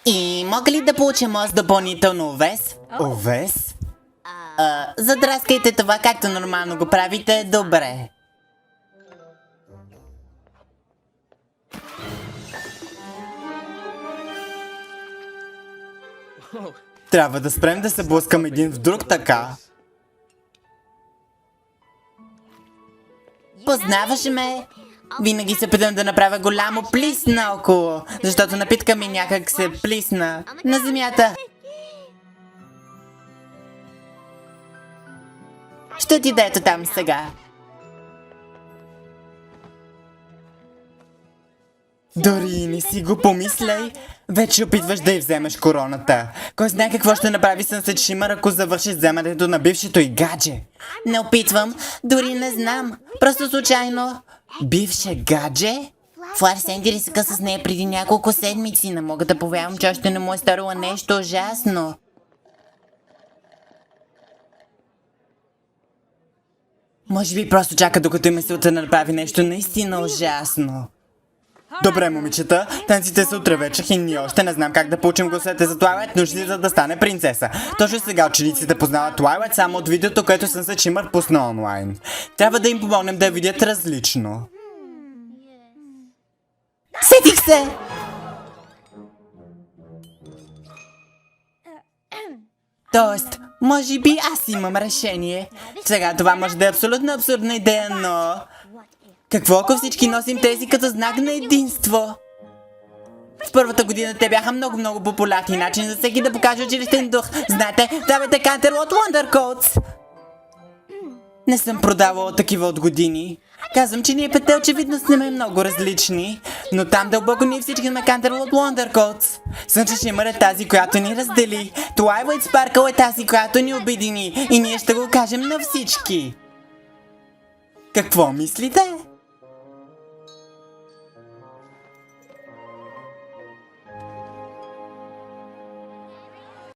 И мога ли да получим мост допълнително овес? Овес? Задраскайте това, както нормално го правите, добре. Трябва да спрем да се блъскам един в друг така. Познаваш ме? Винаги се питам да направя голямо плис наоколо, защото напитка ми някак се плисна на земята. Ще ти ето там сега. Дори не си го помисляй. Вече опитваш да й вземеш короната. Кой знае какво ще направи Сънсет Шимър, ако завърши вземането на бившето й гадже? Не опитвам, дори не знам. Просто случайно. Бивше гадже? Флаш Сендери се къса с нея преди няколко седмици. Не мога да повярвам, че още не му е сторила нещо ужасно. Може би просто чака докато има силата да направи нещо наистина ужасно. Добре, момичета, танците са утре вечер и ние още не знам как да получим гласовете за Твайлайт нужни, за да стане принцеса. Точно сега учениците познават Твайлайт само от видеото, което Сънсет Шимър пусна онлайн. Трябва да им помогнем да я видят различно. Сетих се! Тоест, може би аз имам решение. Сега това може да е абсолютно абсурдна идея, но... Какво ако всички носим тези като знак на единство? В първата година те бяха много популярни. Начин за всеки да покаже училищен дух. Знаете, давайте Canterlot Wondercoats! Не съм продавала такива от години. Казвам, че ние пете очевидно сме много различни. Но там дълбоко ние всички сме Canterlot Wondercoats. Сънсет Шимър е тази, която ни раздели. Twilight Sparkle е тази, която ни обедини. И ние ще го кажем на всички. Какво мислите?